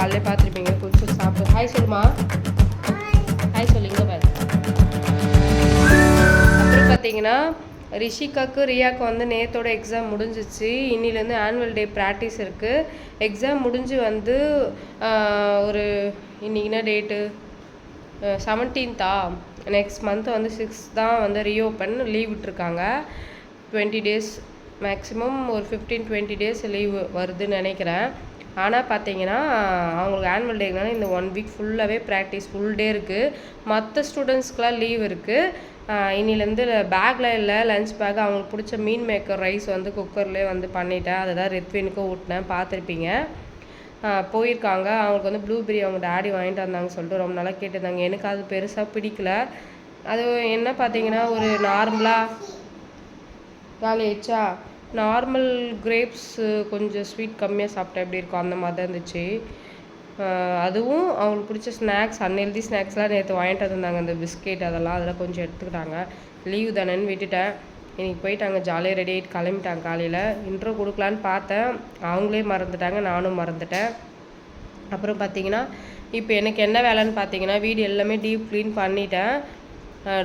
காலையிலே பார்த்துருப்பீங்க. குளிச்சு சாப்பிட்டு ஹாய் சொல்லுமா, ஹாய் சொல்லிங்க பாரு. அப்புறம் பார்த்தீங்கன்னா ரிஷிகாவுக்கு ரியாவுக்கு வந்து நேத்தோட எக்ஸாம் முடிஞ்சிச்சு. இன்னிலேருந்து ஆனுவல் டே ப்ராக்டிஸ் இருக்குது. எக்ஸாம் முடிஞ்சு வந்து ஒரு இன்றைக்கினா டேட்டு 17th நெக்ஸ்ட் மந்த் வந்து 6 தான் வந்து ரீஓப்பன். லீவ் விட்டுருக்காங்க 20 days மேக்ஸிமம் ஒரு 15-20 days லீவ் வருதுன்னு நினைக்கிறேன். ஆனால் பார்த்தீங்கன்னா அவங்களுக்கு ஆனுவல் டேக்குனால இந்த 1 week ஃபுல்லாகவே ப்ராக்டிஸ் ஃபுல் டே இருக்குது. மற்ற ஸ்டூடெண்ட்ஸ்க்கெலாம் லீவ் இருக்குது. இன்னிலேருந்து பேக்கில் இல்லை, லஞ்ச் பேக் அவங்களுக்கு பிடிச்ச மீன் மேக்கர் ரைஸ் வந்து குக்கர்லேயே வந்து பண்ணிட்டேன். அதை தான் ரித்வினுக்கும் ஊட்டினேன், பார்த்துருப்பீங்க. போயிருக்காங்க. அவங்களுக்கு வந்து ப்ளூபெரி அவங்க டேடி வாங்கிட்டு வந்தாங்க சொல்லிட்டு ரொம்ப நாளாக கேட்டிருந்தாங்க. எனக்கு அது பெருசாக பிடிக்கல. அது என்ன பார்த்தீங்கன்னா ஒரு நார்மலாக காலி ஆயிடுச்சா, நார்மல் கிரேப்ஸு கொஞ்சம் ஸ்வீட் கம்மியாக சாப்பிட்டா எப்படி இருக்கும் அந்த மாதிரி தான் இருந்துச்சு. அதுவும் அவங்களுக்கு பிடிச்ச ஸ்நாக்ஸ், அன்ஹெல்தி ஸ்நாக்ஸ்லாம் நேற்று வாங்கிட்டு வந்திருந்தாங்க. அந்த பிஸ்கெட் அதெல்லாம் கொஞ்சம் எடுத்துக்கிட்டாங்க. லீவ் தானேன்னு விட்டுட்டேன். இன்றைக்கி போயிட்டாங்க, ஜாலியாக ரெடி ஆகிட்டு கிளம்பிட்டாங்க. காலையில் இன்ட்ரோ கொடுக்கலான்னு பார்த்தேன், அவங்களே மறந்துட்டாங்க, நானும் மறந்துட்டேன். அப்புறம் பார்த்தீங்கன்னா இப்போ எனக்கு என்ன வேலைன்னு பார்த்தீங்கன்னா வீடு எல்லாமே டீப் க்ளீன் பண்ணிட்டேன்.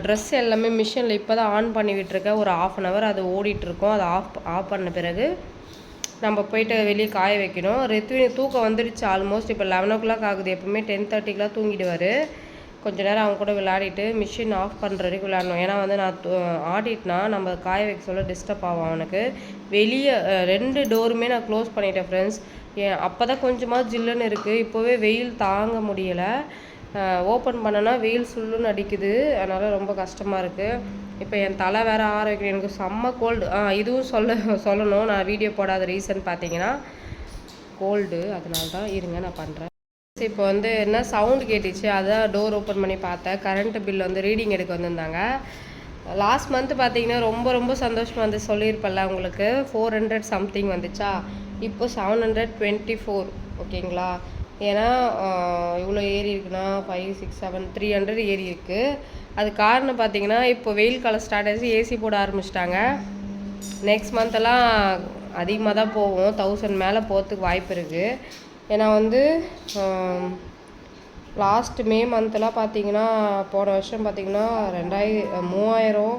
ட்ரெஸ் எல்லாமே மிஷினில் இப்போ தான் ஆன் பண்ணி விட்டுருக்கேன். ஒரு 1/2 hour அது ஓடிட்டுருக்கோம். அதை ஆஃப் பண்ண பிறகு நம்ம போயிட்டு வெளியே காய வைக்கணும். ரித்வினுக்கு தூக்கம் வந்துடுச்சு ஆல்மோஸ்ட். இப்போ 11 o'clock ஆகுது. எப்பவுமே 10:30க்கெலாம் தூங்கிடுவார். கொஞ்ச நேரம் அவங்க கூட விளையாடிட்டு மிஷின் ஆஃப் பண்ணுற வரைக்கும் விளையாடணும். ஏன்னா வந்து நான் ஆடிட்டுனா நம்ம காய வைக்க சொல்ல டிஸ்டர்ப் ஆகும் அவனுக்கு. வெளியே 2 டோருமே நான் க்ளோஸ் பண்ணிட்டேன் ஃப்ரெண்ட்ஸ். அப்போ தான் கொஞ்சமாக ஜில்லுன்னு இருக்குது. இப்போவே வெயில் தாங்க முடியலை. ஓப்பன் பண்ணனா வெயில் சுள்ளுன்னு அடிக்குது. அதனால் ரொம்ப கஷ்டமாக இருக்குது. இப்போ என் தலை வேறு ஆற வைக்கணும். எனக்கு செம்ம கோல்டு. இதுவும் சொல்லணும், நான் வீடியோ போடாத ரீசன் பார்த்தீங்கன்னா கோல்டு. அதனால தான் இருங்க நான் பண்ணுறேன். இப்போ வந்து என்ன சவுண்டு கேட்டுச்சு, அதான் டோர் ஓப்பன் பண்ணி பார்த்தேன். கரண்ட் பில் வந்து ரீடிங் எடுக்க வந்திருந்தாங்க. லாஸ்ட் மந்த் பார்த்தீங்கன்னா ரொம்ப சந்தோஷமாக வந்து சொல்லியிருப்பேன்ல உங்களுக்கு, 400 சம்திங் வந்துச்சா. இப்போ 724. ஓகேங்களா. ஏன்னா இவ்வளோ ஏறி இருக்குன்னா 5, 6, 7, 300 ஏறி இருக்குது. அது காரணம் பார்த்தீங்கன்னா இப்போ வெயில் காலம் ஸ்டார்ட் ஆகிடுச்சு, ஏசி போட ஆரம்பிச்சிட்டாங்க. நெக்ஸ்ட் மந்த்தெல்லாம் அதிகமாக தான் போகும், 1000 மேலே போகிறதுக்கு வாய்ப்பு இருக்குது. ஏன்னா வந்து லாஸ்ட் மே மந்த்லாம் பார்த்தீங்கன்னா போன வருஷம் பார்த்தீங்கன்னா 3000,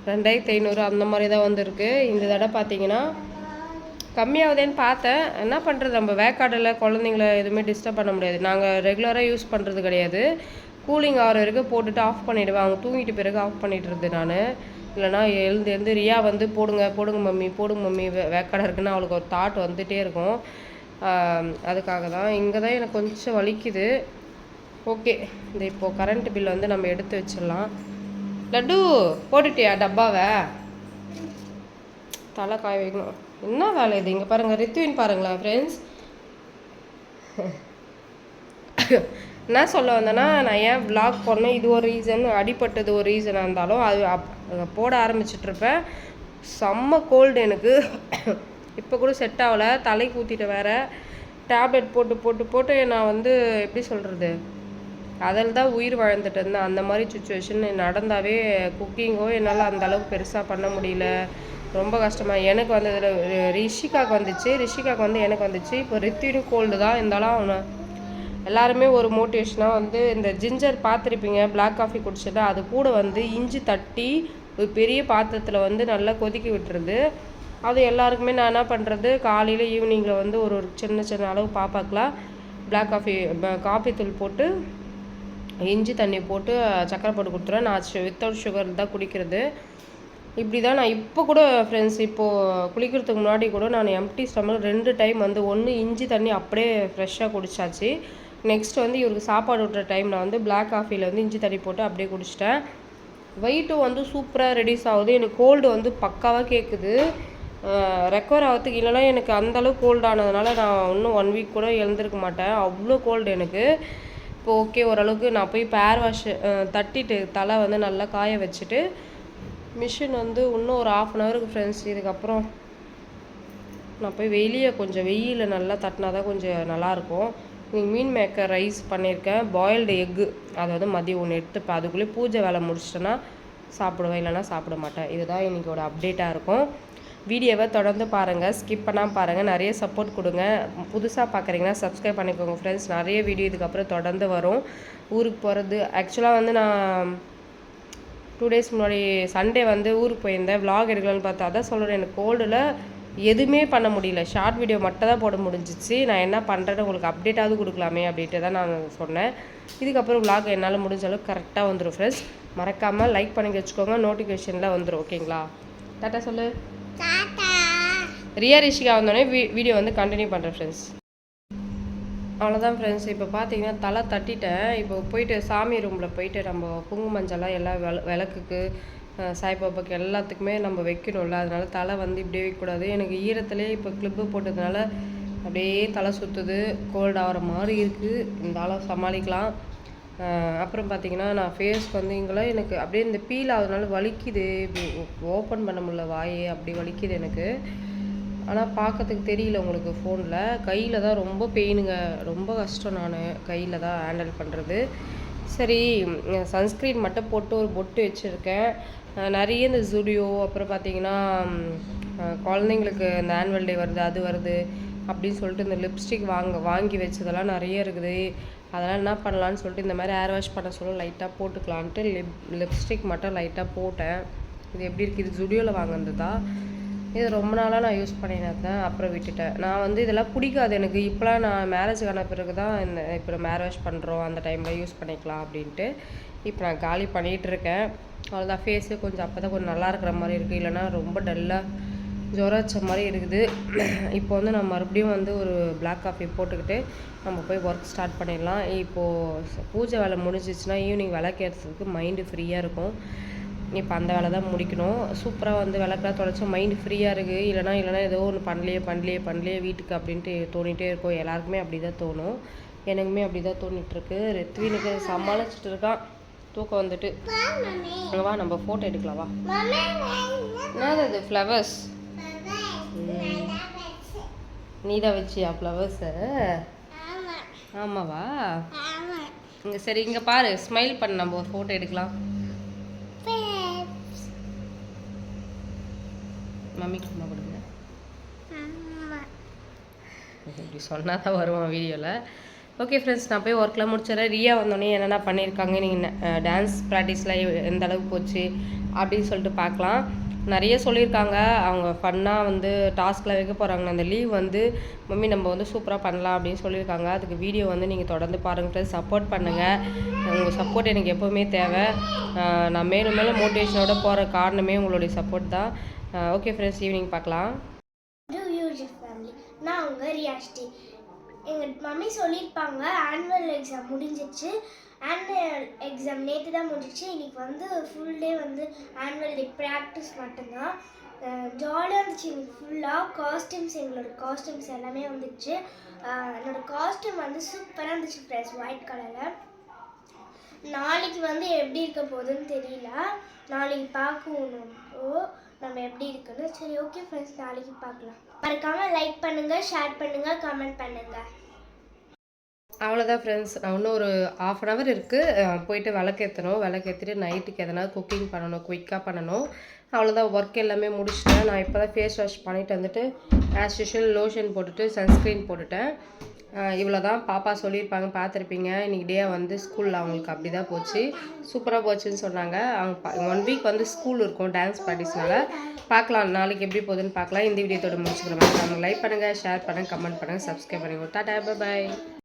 2500 அந்த மாதிரி தான் வந்துருக்கு. இந்த தடவை பார்த்தீங்கன்னா கம்மியாகுதேன்னு பார்த்தேன். என்ன பண்ணுறது, நம்ம வேக்காடில் குழந்தைங்கள எதுவுமே டிஸ்டர்ப் பண்ண முடியாது. நாங்கள் ரெகுலராக யூஸ் பண்ணுறது கிடையாது. கூலிங் ஆகிற வரைக்கும் போட்டுட்டு ஆஃப் பண்ணிவிடுவேன். அவங்க தூங்கிட்டு பிறகு ஆஃப் பண்ணிட்டுருது. நான் இல்லைனா எழுந்து ரியா வந்து போடுங்க மம்மி வேக்காடை இருக்குன்னு அவளுக்கு ஒரு தாட் வந்துகிட்டே இருக்கும். அதுக்காக தான். இங்கே தான் எனக்கு கொஞ்சம் வலிக்குது. ஓகே, இந்த இப்போது கரண்ட் பில் வந்து நம்ம எடுத்து வச்சிடலாம். லட்டு போட்டுட்டியா டப்பாவை? தலை காய வைக்கணும். என்ன வேலை இது? இங்கே பாருங்கள், ரித்வின் பாருங்களேன் ஃப்ரெண்ட்ஸ். என்ன சொல்ல வந்தேன்னா, நான் ஏன் விளாக் போடணும், இது ஒரு ரீசன், அடிப்பட்டது ஒரு ரீசனாக இருந்தாலும் அது போட ஆரம்பிச்சிட்ருப்பேன். செம்ம கோல்டு எனக்கு. இப்போ கூட செட் ஆகலை, தலைக்கு ஊற்றிட்டு வேறு டேப்லெட் போட்டு நான் வந்து எப்படி சொல்கிறது, அதில் தான் உயிர் வாழ்ந்துட்டு இருந்தேன். அந்த மாதிரி சுச்சுவேஷன் நடந்தாவே குக்கிங்கோ என்னால் அந்தளவுக்கு பெருசாக பண்ண முடியல. ரொம்ப கஷ்டமாக எனக்கு வந்து இதில் ரிஷிகாவுக்கு வந்து எனக்கு வந்துச்சு. இப்போ ரித்வினும் கோல்டு தான் இருந்தாலும் அவனை எல்லாருமே ஒரு மோட்டிவேஷனாக வந்து இந்த ஜிஞ்சர் பார்த்துருப்பீங்க, பிளாக் காஃபி குடிச்சிட்டு அது கூட வந்து இஞ்சி தட்டி ஒரு பெரிய பாத்திரத்தில் வந்து நல்லா கொதிக்க விட்டுருது. அது எல்லாருக்குமே நான் என்ன பண்ணுறது, காலையில் ஈவினிங்கில் வந்து ஒரு சின்ன அளவு பாப்பாக்கெலாம் பிளாக் காஃபி தூள் போட்டு இஞ்சி தண்ணி போட்டு சக்கரை போட்டு கொடுத்துருவேன். நான் வித்தவுட் சுகர் தான் குடிக்கிறது. இப்படி தான் நான் இப்போ கூட ஃப்ரெண்ட்ஸ், இப்போது குளிக்கிறதுக்கு முன்னாடி கூட நான் எம்டி ஸ்டமக் 2 டைம் வந்து ஒன்று இஞ்சி தண்ணி அப்படியே ஃப்ரெஷ்ஷாக குடிச்சாச்சு. நெக்ஸ்ட் வந்து இவருக்கு சாப்பாடு விட்டுற டைமில் வந்து பிளாக் காஃபியில் வந்து இஞ்சி தண்ணி போட்டு அப்படியே குடிச்சிட்டேன். வெயிட்டும் வந்து சூப்பராக ரெடியூஸ் ஆகுது. எனக்கு கோல்டு வந்து பக்காவாக கேட்குது. ரெக்கவர் ஆகிறதுக்கு. இல்லைனா எனக்கு அந்தளவு கோல்டு ஆனதுனால நான் இன்னும் 1 week கூட எழுந்திருக்க மாட்டேன், அவ்வளோ கோல்டு எனக்கு. இப்போ ஓகே, ஓரளவுக்கு நான் போய் பேர் வாஷ் தட்டிட்டு தலை வந்து நல்லா காய வச்சுட்டு மிஷின் வந்து இன்னும் ஒரு 1/2 hourக்கு ஃப்ரெண்ட்ஸ். இதுக்கப்புறம் நான் போய் வெளியே கொஞ்சம் வெயிலில் நல்லா தட்டினா தான் கொஞ்சம் நல்லாயிருக்கும். இன்றைக்கி மீன் மேக்கர் ரைஸ் பண்ணியிருக்கேன், பாயில்டு எக்கு. அதாவது மதியம் ஒன்று எடுத்துப்பேன். அதுக்குள்ளே பூஜை வேலை முடிச்சிட்டேன்னா சாப்பிடுவேன், இல்லைனா சாப்பிட மாட்டேன். இதுதான் இன்றைக்கோட அப்டேட்டாக இருக்கும். வீடியோவை தொடர்ந்து பாருங்கள், ஸ்கிப் பண்ணாமல் பாருங்கள், நிறைய சப்போர்ட் கொடுங்க. புதுசாக பார்க்குறீங்கன்னா சப்ஸ்கிரைப் பண்ணிக்கோங்க ஃப்ரெண்ட்ஸ். நிறைய வீடியோ இதுக்கப்புறம் தொடர்ந்து வரும். ஊருக்கு போகிறது ஆக்சுவலாக வந்து நான் 2 டேஸ் முன்னாடி சண்டே வந்து ஊருக்கு போயிருந்தேன். விலாக் எடுக்கலான்னு பார்த்தா அதான் சொல்கிறேன், எனக்கு கோல்டில் எதுவுமே பண்ண முடியல. ஷார்ட் வீடியோ மட்டும் தான் போட முடிஞ்சிச்சு. நான் என்ன பண்ணுறேன்னு உங்களுக்கு அப்டேட்டாவது கொடுக்கலாமே அப்படின்ட்டு தான் நான் சொன்னேன். இதுக்கப்புறம் விலாக் என்னால் முடிஞ்ச அளவுக்கு கரெக்டாக வந்துடும் ஃப்ரெண்ட்ஸ். மறக்காமல் லைக் பண்ணி வச்சுக்கோங்க, நோட்டிஃபிகேஷனில் வந்துடும். ஓகேங்களா? டாட்டா சொல்லு. ரியா ரிஷிகா வந்தோடனே வீடியோ வந்து கண்டினியூ பண்ணுறேன் ஃப்ரெண்ட்ஸ். அவ்வளோதான் ஃப்ரெண்ட்ஸ். இப்போ பார்த்தீங்கன்னா தலை தட்டிட்டேன். இப்போ போயிட்டு சாமி ரூமில் போயிட்டு நம்ம குங்கும மஞ்சளாக எல்லா விளக்குக்கு சாய்பாபாக்கு எல்லாத்துக்குமே நம்ம வைக்கணும்ல, அதனால தலை வந்து இப்படியே வைக்கக்கூடாது. எனக்கு ஈரத்துலேயே இப்போ கிளிப்பு போட்டதுனால அப்படியே தலை சுற்றுது, கோல்ட் ஆகிற மாதிரி இருக்குது. இந்த ஆளை சமாளிக்கலாம். அப்புறம் பார்த்தீங்கன்னா நான் ஃபேஸ்க்கு வந்து இங்கெல்லாம் எனக்கு அப்படியே இந்த பீல் ஆகுறதுனால வலிக்குது. ஓப்பன் பண்ண முடியல வாயே, அப்படி வலிக்குது எனக்கு. ஆனால் பார்க்கறதுக்கு தெரியல உங்களுக்கு ஃபோனில். கையில் தான் ரொம்ப பெயினுங்க, ரொம்ப கஷ்டம். நான் கையில் தான் ஹேண்டில் பண்ணுறது. சரி, சன்ஸ்க்ரீன் மட்டும் போட்டு ஒரு பொட்டு வச்சுருக்கேன். நிறைய இந்த ஜூடியோ, அப்புறம் பார்த்தீங்கன்னா குழந்தைங்களுக்கு இந்த ஆனுவல் டே வருது, அது வருது அப்படின்னு சொல்லிட்டு இந்த லிப்ஸ்டிக் வாங்கி வச்சதெல்லாம் நிறைய இருக்குது. அதெல்லாம் என்ன பண்ணலான்னு சொல்லிட்டு இந்த மாதிரி ஹேர் வாஷ் பண்ண சொல்ல லைட்டாக போட்டுக்கலான்ட்டு லிப்ஸ்டிக் மட்டும் லைட்டாக போட்டேன். இது எப்படி இருக்குது? இது ஜூடியோவில் வாங்கினது தான். இது ரொம்ப நாளாக நான் யூஸ் பண்ணினேன், அப்புறம் விட்டுட்டேன். நான் வந்து இதெல்லாம் பிடிக்காது எனக்கு. இப்போலாம் நான் மேரேஜுக்கான பிறகு தான் இப்போ நம்ம ஹேர் வாஷ் பண்ணுறோம், அந்த டைமில் யூஸ் பண்ணிக்கலாம் அப்படின்ட்டு இப்போ நான் காலி பண்ணிகிட்ருக்கேன். அவ்வளோதான். ஃபேஸு கொஞ்சம் அப்போ தான் கொஞ்சம் நல்லா இருக்கிற மாதிரி இருக்குது, இல்லைனா ரொம்ப டல்லாக ஜுரம் வச்ச மாதிரி இருக்குது. இப்போ வந்து நான் மறுபடியும் வந்து ஒரு பிளாக் காஃபி போட்டுக்கிட்டு நம்ம போய் ஒர்க் ஸ்டார்ட் பண்ணிடலாம். இப்போது பூஜை வேலை முடிஞ்சிச்சுன்னா ஈவினிங் விளக்கேற்றுறதுக்கு மைண்டு ஃப்ரீயாக இருக்கும். இப்போ அந்த வேலை தான் முடிக்கணும். சூப்பராக வந்து விளக்கெல்லாம் தொலைச்சா மைண்டு ஃப்ரீயாக இருக்குது. இல்லைனா ஏதோ ஒன்று பண்ணலையே வீட்டுக்கு அப்படின்ட்டு தோணிகிட்டே இருக்கும். எல்லாருக்குமே அப்படி தான் தோணும், எனக்குமே அப்படி தான் தோணிகிட்ருக்கு. ரெத்வீனுக்கு சமாளிச்சுட்டு இருக்கான், தூக்கம் வந்துட்டு. வா நம்ம ஃபோட்டோ எடுக்கலாம் வா. என்னது அது? ஃப்ளவர்ஸ். நீ தான் வச்சியா ஃப்ளவர்ஸை? ஆமாவா? இங்கே சரி, இங்கே பாரு, ஸ்மைல் பண்ண, நம்ம ஒரு ஃபோட்டோ எடுக்கலாம். மம்மிக்கு அம்மா கொடுங்க. இப்படி சொன்னால் தான் வருவான் வீடியோவில். ஓகே ஃப்ரெண்ட்ஸ், நான் போய் ஒர்க்கில் முடிச்சிடறேன். ரியா வந்தோடனே என்னென்ன பண்ணியிருக்காங்க, நீங்கள் டான்ஸ் ப்ராக்டிஸில் எந்த அளவுக்கு போச்சு அப்படின்னு சொல்லிட்டு பார்க்கலாம். நிறைய சொல்லியிருக்காங்க. அவங்க ஃபன்னாக வந்து டாஸ்கில் வைக்க போகிறாங்க. அந்த லீவ் வந்து மம்மி நம்ம வந்து சூப்பராக பண்ணலாம் அப்படின்னு சொல்லியிருக்காங்க. அதுக்கு வீடியோ வந்து நீங்கள் தொடர்ந்து பாருங்கள் ஃப்ரெண்ட்ஸ். சப்போர்ட் பண்ணுங்கள். உங்கள் சப்போர்ட் எனக்கு எப்போவுமே தேவை. நான் மேலும் மேலும் மோட்டிவேஷனோட போகிற காரணமே உங்களுடைய சப்போர்ட் தான். ஓகே ஃப்ரெண்ட்ஸ், ஈவினிங் பார்க்கலாம். நான் உங்கள் ரியாஸ்டி. எங்கள் மம்மி சொல்லியிருப்பாங்க ஆனுவல் எக்ஸாம் முடிஞ்சிச்சு. ஆனுவல் எக்ஸாம் நேற்று தான் முடிஞ்சிச்சு. இன்றைக்கி வந்து ஃபுல் டே வந்து ஆனுவல் டே ப்ராக்டிஸ் மட்டும்தான். ஜாலியாக இருந்துச்சு. இன்றைக்கி ஃபுல்லாக காஸ்டியூம்ஸ், எங்களோட காஸ்டியூம்ஸ் எல்லாமே வந்துச்சு. என்னோடய காஸ்டியூம் வந்து சூப்பராக இருந்துச்சு ஃப்ரெண்ட்ஸ், ஒயிட் கலரில். நாளைக்கு வந்து எப்படி இருக்க போகுதுன்னு தெரியல, நாளைக்கு பார்க்கணும் நம்ம எப்படி இருக்குன்னு. சரி, ஓகே ஃப்ரெண்ட்ஸ், நாளைக்கு பார்க்கலாம். மறக்காமல் லைக் பண்ணுங்கள், ஷேர் பண்ணுங்கள், கமெண்ட் பண்ணுங்கள். அவ்வளோதான் ஃப்ரெண்ட்ஸ். நான் இன்னும் ஒரு 1/2 hour இருக்குது. போயிட்டு விளக்கேற்றிட்டு நைட்டுக்கு எதனா குக்கிங் பண்ணணும், குயிக்காக பண்ணணும். அவ்வளோதான். ஒர்க் எல்லாமே முடிச்சிட்டேன். நான் இப்போ தான் ஃபேஸ் வாஷ் பண்ணிவிட்டு வந்துட்டு ஆஸ் யூஷுவல் லோஷன் போட்டுட்டு சன்ஸ்க்ரீன் போட்டுட்டேன். இவ்வளோ தான். பாப்பா சொல்லியிருப்பாங்க, பார்த்துருப்பீங்க. இன்றைக்கி டே வந்து ஸ்கூலில் அவங்களுக்கு அப்படி தான் போச்சு, சூப்பராக போச்சுன்னு சொன்னாங்க. அவங்க 1 week வந்து ஸ்கூல் இருக்கும் டான்ஸ் ப்ராக்டிஸ்னால. பார்க்கலாம் நாளைக்கு எப்படி போகுதுன்னு பார்க்கலாம். இந்த வீடியோத்தோட முடிச்சுக்கிறோம். நம்ம லைக் பண்ணுங்கள், ஷேர் பண்ணுங்கள், கமெண்ட் பண்ணுங்கள், சப்ஸ்கிரைப் பண்ணுங்கள். Tata, bye bye.